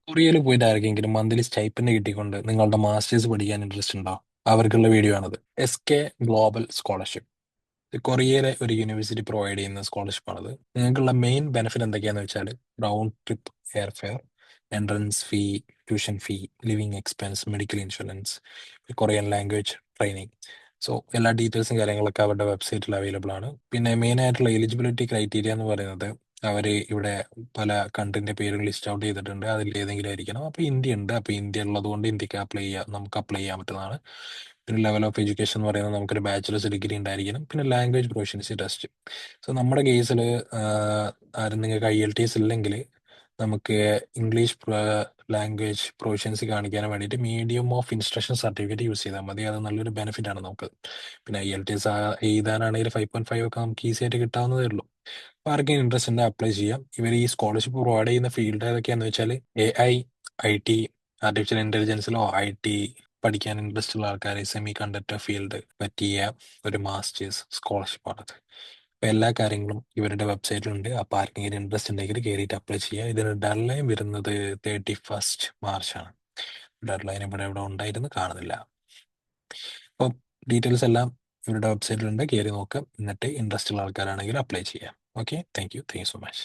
കൊറിയയിൽ പോയിട്ട് ആർക്കെങ്കിലും മന്ത്ലി സ്റ്റൈപ്പൻഡ് കിട്ടിക്കൊണ്ട് നിങ്ങളുടെ മാസ്റ്റേഴ്സ് പഠിക്കാൻ ഇൻട്രസ്റ്റ് ഉണ്ടോ? അവർക്കുള്ള വീഡിയോ ആണത്. SK global scholarship. കൊറിയയിലെ ഒരു യൂണിവേഴ്സിറ്റി പ്രൊവൈഡ് ചെയ്യുന്ന സ്കോളർഷിപ്പാണത്. നിങ്ങൾക്കുള്ള മെയിൻ ബെനിഫിറ്റ് എന്തൊക്കെയാന്ന് വെച്ചാൽ round trip air fair, entrance fee, tuition fee, living expense, medical insurance, Korean language training. So എല്ലാ ഡീറ്റെയിൽസും കാര്യങ്ങളൊക്കെ അവരുടെ വെബ്സൈറ്റിൽ അവൈലബിൾ ആണ്. പിന്നെ മെയിൻ ആയിട്ടുള്ള എലിജിബിലിറ്റി ക്രൈറ്റീരിയ എന്ന് പറയുന്നത് അവർ ഇവിടെ പല കൺട്രിന്റെ പേരുകൾ ലിസ്റ്റ് ഔട്ട് ചെയ്തിട്ടുണ്ട്. അതിൽ ഏതെങ്കിലും ആയിരിക്കണം. അപ്പോൾ ഇന്ത്യ ഉണ്ട്. അപ്പോൾ ഇന്ത്യ ഉള്ളത് കൊണ്ട് ഇന്ത്യക്ക് നമുക്ക് അപ്ലൈ ചെയ്യാൻ പറ്റുന്നതാണ്. പിന്നെ ലെവൽ ഓഫ് എഡ്യൂക്കേഷൻ എന്ന് പറയുന്നത് നമുക്കൊരു ബാച്ചിലേഴ്സ് ഡിഗ്രി ഉണ്ടായിരിക്കണം. പിന്നെ ലാംഗ്വേജ് പ്രൊഫഷ്യൻസി ടെസ്റ്റ്. സോ നമ്മുടെ കേസിൽ ആരും നിങ്ങൾക്ക് IELTS ഇല്ലെങ്കിൽ നമുക്ക് ഇംഗ്ലീഷ് ലാംഗ്വേജ് പ്രൊഫഷ്യൻസി കാണിക്കാൻ വേണ്ടിയിട്ട് medium of instruction certificate use ചെയ്താൽ മതി. അത് നല്ലൊരു ബെനിഫിറ്റ് ആണ് നമുക്ക്. പിന്നെ IELTS എഴുതാനാണെങ്കിൽ 5.5 ഒക്കെ നമുക്ക് ഈസി ആയിട്ട് കിട്ടാവുന്നതേ ഉള്ളൂ. അപ്പോൾ ആർക്കും ഇൻട്രസ്റ്റ് ഉണ്ടെങ്കിൽ അപ്ലൈ ചെയ്യാം. ഇവർ ഈ സ്കോളർഷിപ്പ് പ്രൊവൈഡ് ചെയ്യുന്ന ഫീൽഡ് ഏതൊക്കെയാണെന്ന് വെച്ചാൽ AI, IT, ആർട്ടിഫിഷ്യൽ ഇന്റലിജൻസിലോ IT പഠിക്കാൻ ഇൻട്രസ്റ്റ് ഉള്ള ആൾക്കാർ സെമി കണ്ടക്ടർ ഫീൽഡ് പറ്റിയ ഒരു മാസ്റ്റേഴ്സ് സ്കോളർഷിപ്പാണത്. അപ്പോൾ എല്ലാ കാര്യങ്ങളും ഇവരുടെ വെബ്സൈറ്റിലുണ്ട്. അപ്പോൾ ആർക്കെങ്കിലും ഇൻട്രസ്റ്റ് ഉണ്ടെങ്കിൽ കയറിയിട്ട് അപ്ലൈ ചെയ്യുക. ഇതിന് ഡെഡ്ലൈൻ വരുന്നത് 31 മാർച്ചാണ്. ഡെഡ്ലൈൻ ഇവിടെ ഉണ്ടായിരുന്നു, കാണുന്നില്ല. അപ്പോൾ ഡീറ്റെയിൽസ് എല്ലാം ഇവരുടെ വെബ്സൈറ്റിലുണ്ട്, കയറി നോക്കാം. എന്നിട്ട് ഇൻട്രസ്റ്റ് ഉള്ള ആൾക്കാരാണെങ്കിൽ അപ്ലൈ ചെയ്യാം. Okay, thank you so much.